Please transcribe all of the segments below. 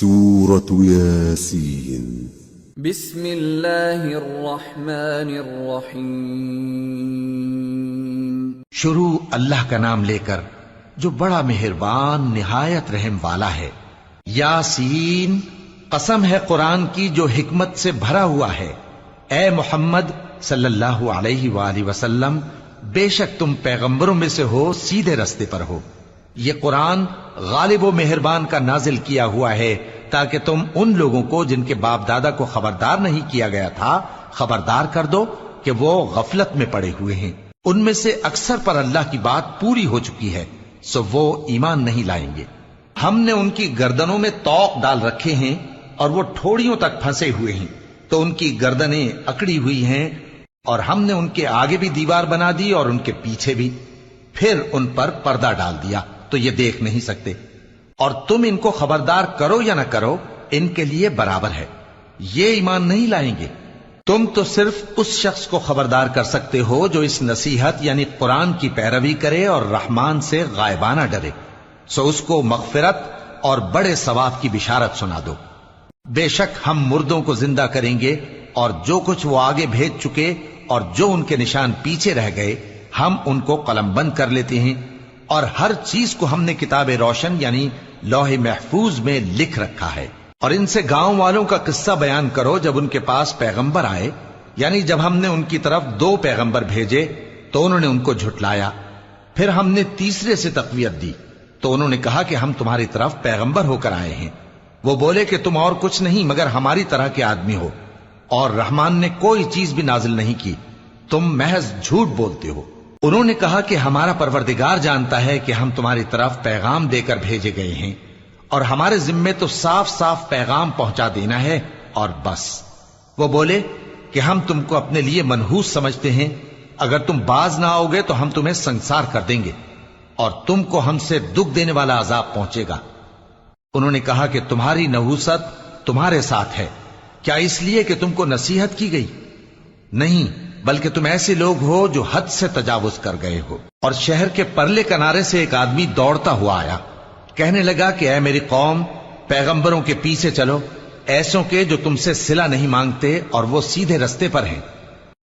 سورة ياسين بسم اللہ الرحمن الرحیم شروع اللہ کا نام لے کر جو بڑا مہربان نہایت رحم والا ہے۔ یاسین، قسم ہے قرآن کی جو حکمت سے بھرا ہوا ہے۔ اے محمد صلی اللہ علیہ وآلہ وسلم، بے شک تم پیغمبروں میں سے ہو، سیدھے رستے پر ہو۔ یہ قرآن غالب و مہربان کا نازل کیا ہوا ہے تاکہ تم ان لوگوں کو جن کے باپ دادا کو خبردار نہیں کیا گیا تھا خبردار کر دو کہ وہ غفلت میں پڑے ہوئے ہیں۔ ان میں سے اکثر پر اللہ کی بات پوری ہو چکی ہے، سو وہ ایمان نہیں لائیں گے۔ ہم نے ان کی گردنوں میں طوق ڈال رکھے ہیں اور وہ ٹھوڑیوں تک پھنسے ہوئے ہیں، تو ان کی گردنیں اکڑی ہوئی ہیں، اور ہم نے ان کے آگے بھی دیوار بنا دی اور ان کے پیچھے بھی، پھر ان پر پردہ ڈال دیا تو یہ دیکھ نہیں سکتے۔ اور تم ان کو خبردار کرو یا نہ کرو، ان کے لیے برابر ہے، یہ ایمان نہیں لائیں گے۔ تم تو صرف اس شخص کو خبردار کر سکتے ہو جو اس نصیحت یعنی قرآن کی پیروی کرے اور رحمان سے غائبانہ ڈرے، سو اس کو مغفرت اور بڑے ثواب کی بشارت سنا دو۔ بے شک ہم مردوں کو زندہ کریں گے، اور جو کچھ وہ آگے بھیج چکے اور جو ان کے نشان پیچھے رہ گئے ہم ان کو قلم بند کر لیتے ہیں، اور ہر چیز کو ہم نے کتاب روشن یعنی لوح محفوظ میں لکھ رکھا ہے۔ اور ان سے گاؤں والوں کا قصہ بیان کرو جب ان کے پاس پیغمبر آئے، یعنی جب ہم نے ان کی طرف 2 پیغمبر بھیجے تو انہوں نے ان کو جھٹلایا، پھر ہم نے تیسرے سے تقویت دی تو انہوں نے کہا کہ ہم تمہاری طرف پیغمبر ہو کر آئے ہیں۔ وہ بولے کہ تم اور کچھ نہیں مگر ہماری طرح کے آدمی ہو، اور رحمان نے کوئی چیز بھی نازل نہیں کی، تم محض جھوٹ بولتے ہو۔ انہوں نے کہا کہ ہمارا پروردگار جانتا ہے کہ ہم تمہاری طرف پیغام دے کر بھیجے گئے ہیں، اور ہمارے ذمے تو صاف صاف پیغام پہنچا دینا ہے اور بس۔ وہ بولے کہ ہم تم کو اپنے لیے منحوس سمجھتے ہیں، اگر تم باز نہ آؤ گے تو ہم تمہیں سنسار کر دیں گے اور تم کو ہم سے دکھ دینے والا عذاب پہنچے گا۔ انہوں نے کہا کہ تمہاری نحوست تمہارے ساتھ ہے، کیا اس لیے کہ تم کو نصیحت کی گئی؟ نہیں، بلکہ تم ایسے لوگ ہو جو حد سے تجاوز کر گئے ہو۔ اور شہر کے پرلے کنارے سے ایک آدمی دوڑتا ہوا آیا، کہنے لگا کہ اے میری قوم، پیغمبروں کے پیچھے چلو، ایسوں کے جو تم سے صلہ نہیں مانگتے اور وہ سیدھے رستے پر ہیں۔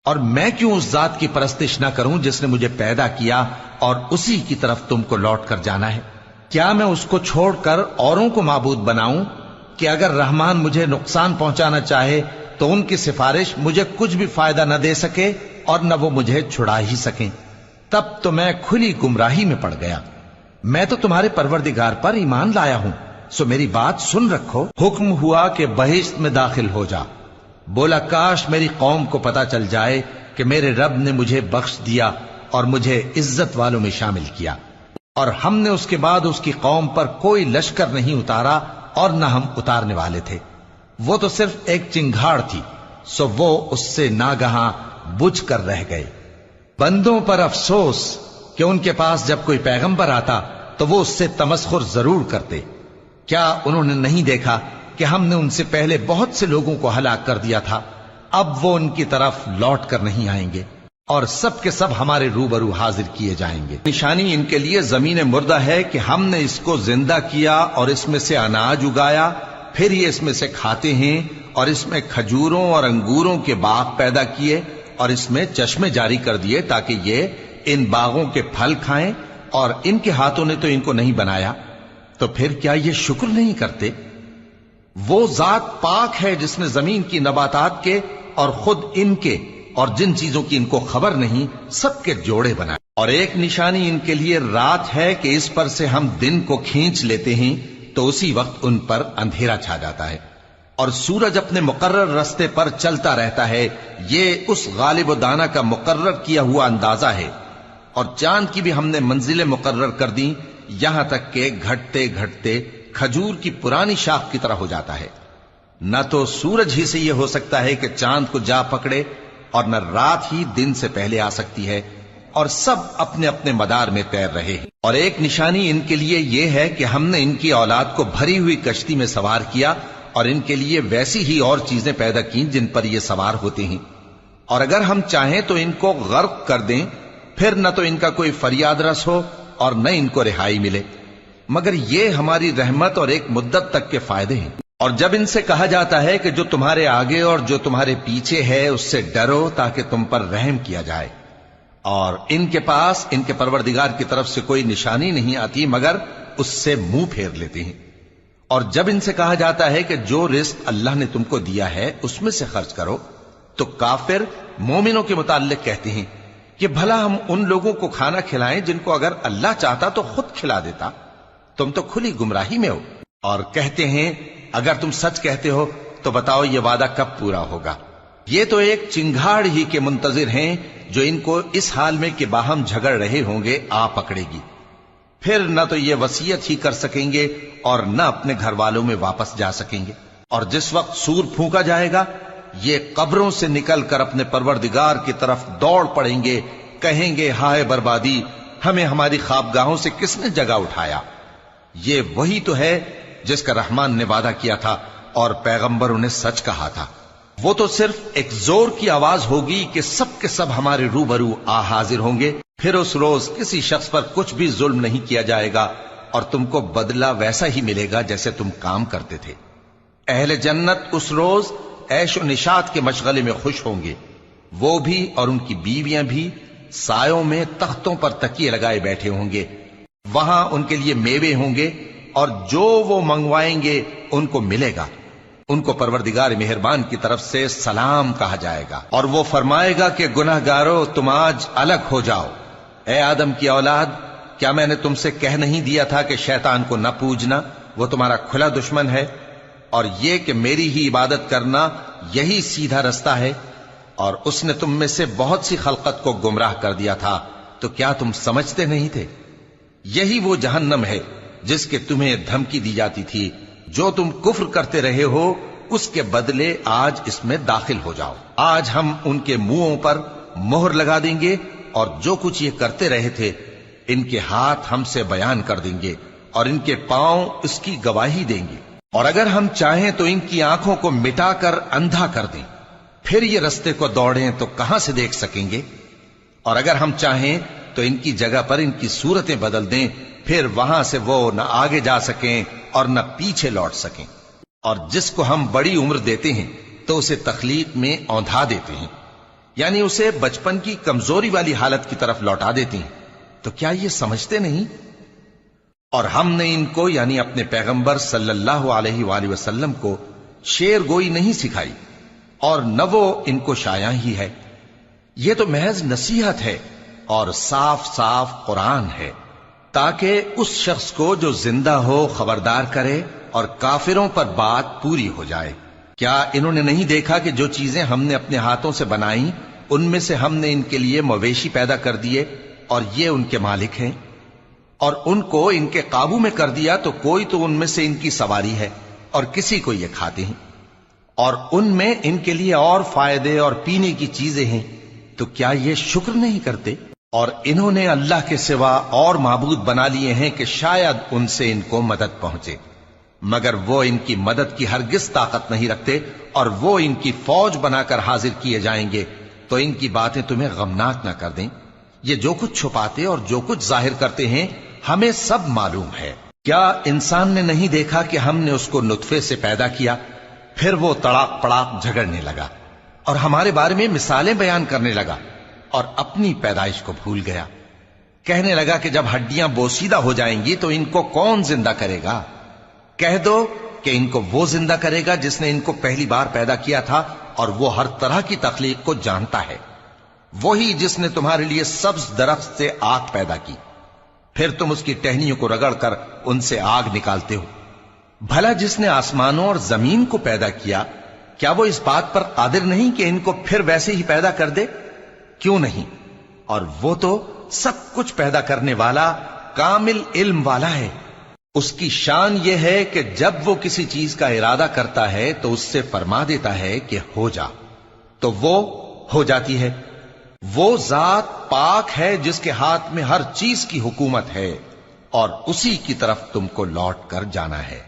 اور میں کیوں اس ذات کی پرستش نہ کروں جس نے مجھے پیدا کیا اور اسی کی طرف تم کو لوٹ کر جانا ہے؟ کیا میں اس کو چھوڑ کر اوروں کو معبود بناؤں کہ اگر رحمان مجھے نقصان پہنچانا چاہے تو ان کی سفارش مجھے کچھ بھی فائدہ نہ دے سکے اور نہ وہ مجھے چھڑا ہی سکیں؟ تب تو میں کھلی گمراہی میں پڑ گیا۔ میں تو تمہارے پروردگار پر ایمان لایا ہوں، سو میری بات سن رکھو۔ حکم ہوا کہ بہشت میں داخل ہو جا۔ بولا کاش میری قوم کو پتا چل جائے کہ میرے رب نے مجھے بخش دیا اور مجھے عزت والوں میں شامل کیا، اور ہم نے اس کے بعد اس کی قوم پر کوئی لشکر نہیں اتارا اور نہ ہم اتارنے والے تھے۔ وہ تو صرف ایک چنگھاڑ تھی، سو وہ اس سے ناگہاں بجھ کر رہ گئے۔ بندوں پر افسوس کہ ان کے پاس جب کوئی پیغمبر آتا تو وہ اس سے تمسخر ضرور کرتے۔ کیا انہوں نے نہیں دیکھا کہ ہم نے ان سے پہلے بہت سے لوگوں کو ہلاک کر دیا تھا؟ اب وہ ان کی طرف لوٹ کر نہیں آئیں گے، اور سب کے سب ہمارے روبرو حاضر کیے جائیں گے۔ نشانی ان کے لیے زمین مردہ ہے کہ ہم نے اس کو زندہ کیا اور اس میں سے اناج اگایا، پھر یہ اس میں سے کھاتے ہیں، اور اس میں کھجوروں اور انگوروں کے باغ پیدا کیے اور اس میں چشمے جاری کر دیے تاکہ یہ ان باغوں کے پھل کھائیں، اور ان کے ہاتھوں نے تو ان کو نہیں بنایا، تو پھر کیا یہ شکر نہیں کرتے؟ وہ ذات پاک ہے جس نے زمین کی نباتات کے اور خود ان کے اور جن چیزوں کی ان کو خبر نہیں سب کے جوڑے بنائے۔ اور ایک نشانی ان کے لیے رات ہے کہ اس پر سے ہم دن کو کھینچ لیتے ہیں تو اسی وقت ان پر اندھیرا چھا جاتا ہے، اور سورج اپنے مقرر راستے پر چلتا رہتا ہے۔ یہ اس غالب و دانا کا مقرر کیا ہوا اندازہ ہے۔ اور چاند کی بھی ہم نے منزلیں مقرر کر دیں، یہاں تک کہ گھٹتے گھٹتے کھجور کی پرانی شاخ کی طرح ہو جاتا ہے۔ نہ تو سورج ہی سے یہ ہو سکتا ہے کہ چاند کو جا پکڑے، اور نہ رات ہی دن سے پہلے آ سکتی ہے، اور سب اپنے اپنے مدار میں تیر رہے ہیں۔ اور ایک نشانی ان کے لیے یہ ہے کہ ہم نے ان کی اولاد کو بھری ہوئی کشتی میں سوار کیا، اور ان کے لیے ویسی ہی اور چیزیں پیدا کی جن پر یہ سوار ہوتے ہیں، اور اگر ہم چاہیں تو ان کو غرق کر دیں، پھر نہ تو ان کا کوئی فریاد رس ہو اور نہ ان کو رہائی ملے، مگر یہ ہماری رحمت اور ایک مدت تک کے فائدے ہیں۔ اور جب ان سے کہا جاتا ہے کہ جو تمہارے آگے اور جو تمہارے پیچھے ہے اس سے ڈرو تاکہ تم پر رحم کیا جائے، اور ان کے پاس ان کے پروردگار کی طرف سے کوئی نشانی نہیں آتی مگر اس سے منہ پھیر لیتے ہیں، اور جب ان سے کہا جاتا ہے کہ جو رزق اللہ نے تم کو دیا ہے اس میں سے خرچ کرو، تو کافر مومنوں کے متعلق کہتے ہیں کہ بھلا ہم ان لوگوں کو کھانا کھلائیں جن کو اگر اللہ چاہتا تو خود کھلا دیتا، تم تو کھلی گمراہی میں ہو۔ اور کہتے ہیں اگر تم سچ کہتے ہو تو بتاؤ یہ وعدہ کب پورا ہوگا؟ یہ تو ایک چنگھاڑ ہی کے منتظر ہیں جو ان کو اس حال میں کہ باہم جھگڑ رہے ہوں گے آ پکڑے گی، پھر نہ تو یہ وصیت ہی کر سکیں گے اور نہ اپنے گھر والوں میں واپس جا سکیں گے، اور جس وقت سور پھونکا جائے گا یہ قبروں سے نکل کر اپنے پروردگار کی طرف دوڑ پڑیں گے، کہیں گے ہائے بربادی، ہمیں ہماری خوابگاہوں سے کس نے جگہ اٹھایا۔ یہ وہی تو ہے جس کا رحمان نے وعدہ کیا تھا اور پیغمبروں نے سچ کہا تھا۔ وہ تو صرف ایک زور کی آواز ہوگی کہ سب کے سب ہمارے روبرو آ حاضر ہوں گے، پھر اس روز کسی شخص پر کچھ بھی ظلم نہیں کیا جائے گا اور تم کو بدلہ ویسا ہی ملے گا جیسے تم کام کرتے تھے۔ اہل جنت اس روز عیش و نشاط کے مشغلے میں خوش ہوں گے، وہ بھی اور ان کی بیویاں بھی سایوں میں تختوں پر تکیے لگائے بیٹھے ہوں گے، وہاں ان کے لیے میوے ہوں گے اور جو وہ منگوائیں گے ان کو ملے گا، ان کو پروردگار مہربان کی طرف سے سلام کہا جائے گا، اور وہ فرمائے گا کہ گناہ گارو تم آج الگ ہو جاؤ۔ اے آدم کی اولاد، کیا میں نے تم سے کہہ نہیں دیا تھا کہ شیطان کو نہ پوجنا، وہ تمہارا کھلا دشمن ہے، اور یہ کہ میری ہی عبادت کرنا یہی سیدھا رستہ ہے، اور اس نے تم میں سے بہت سی خلقت کو گمراہ کر دیا تھا، تو کیا تم سمجھتے نہیں تھے؟ یہی وہ جہنم ہے جس کے تمہیں دھمکی دی جاتی تھی، جو تم کفر کرتے رہے ہو اس کے بدلے آج اس میں داخل ہو جاؤ۔ آج ہم ان کے منہوں پر مہر لگا دیں گے اور جو کچھ یہ کرتے رہے تھے ان کے ہاتھ ہم سے بیان کر دیں گے اور ان کے پاؤں اس کی گواہی دیں گے، اور اگر ہم چاہیں تو ان کی آنکھوں کو مٹا کر اندھا کر دیں، پھر یہ رستے کو دوڑیں تو کہاں سے دیکھ سکیں گے، اور اگر ہم چاہیں تو ان کی جگہ پر ان کی صورتیں بدل دیں، پھر وہاں سے وہ نہ آگے جا سکیں اور نہ پیچھے لوٹ سکیں۔ اور جس کو ہم بڑی عمر دیتے ہیں تو اسے تخلیق میں اوندھا دیتے ہیں، یعنی اسے بچپن کی کمزوری والی حالت کی طرف لوٹا دیتے ہیں، تو کیا یہ سمجھتے نہیں؟ اور ہم نے ان کو یعنی اپنے پیغمبر صلی اللہ علیہ وآلہ وسلم کو شعر گوئی نہیں سکھائی، اور نہ وہ ان کو شایع ہی ہے، یہ تو محض نصیحت ہے اور صاف صاف قرآن ہے، تاکہ اس شخص کو جو زندہ ہو خبردار کرے اور کافروں پر بات پوری ہو جائے۔ کیا انہوں نے نہیں دیکھا کہ جو چیزیں ہم نے اپنے ہاتھوں سے بنائیں ان میں سے ہم نے ان کے لیے مویشی پیدا کر دیے اور یہ ان کے مالک ہیں، اور ان کو ان کے قابو میں کر دیا تو کوئی تو ان میں سے ان کی سواری ہے اور کسی کو یہ کھاتے ہیں، اور ان میں ان کے لیے اور فائدے اور پینے کی چیزیں ہیں، تو کیا یہ شکر نہیں کرتے؟ اور انہوں نے اللہ کے سوا اور معبود بنا لیے ہیں کہ شاید ان سے ان کو مدد پہنچے، مگر وہ ان کی مدد کی ہرگز طاقت نہیں رکھتے، اور وہ ان کی فوج بنا کر حاضر کیے جائیں گے تو ان کی باتیں تمہیں غمناک نہ کر دیں۔ یہ جو کچھ چھپاتے اور جو کچھ ظاہر کرتے ہیں ہمیں سب معلوم ہے۔ کیا انسان نے نہیں دیکھا کہ ہم نے اس کو نطفے سے پیدا کیا، پھر وہ تڑاک پڑاک جھگڑنے لگا اور ہمارے بارے میں مثالیں بیان کرنے لگا اور اپنی پیدائش کو بھول گیا، کہنے لگا کہ جب ہڈیاں بوسیدہ ہو جائیں گی تو ان کو کون زندہ کرے گا؟ کہہ دو کہ ان کو وہ زندہ کرے گا جس نے ان کو پہلی بار پیدا کیا تھا، اور وہ ہر طرح کی تخلیق کو جانتا ہے، وہی جس نے تمہارے لیے سبز درخت سے آگ پیدا کی، پھر تم اس کی ٹہنیوں کو رگڑ کر ان سے آگ نکالتے ہو۔ بھلا جس نے آسمانوں اور زمین کو پیدا کیا، کیا وہ اس بات پر قادر نہیں کہ ان کو پھر ویسے ہی پیدا کر دے؟ کیوں نہیں؟ اور وہ تو سب کچھ پیدا کرنے والا کامل علم والا ہے۔ اس کی شان یہ ہے کہ جب وہ کسی چیز کا ارادہ کرتا ہے تو اس سے فرما دیتا ہے کہ ہو جا، تو وہ ہو جاتی ہے۔ وہ ذات پاک ہے جس کے ہاتھ میں ہر چیز کی حکومت ہے، اور اسی کی طرف تم کو لوٹ کر جانا ہے۔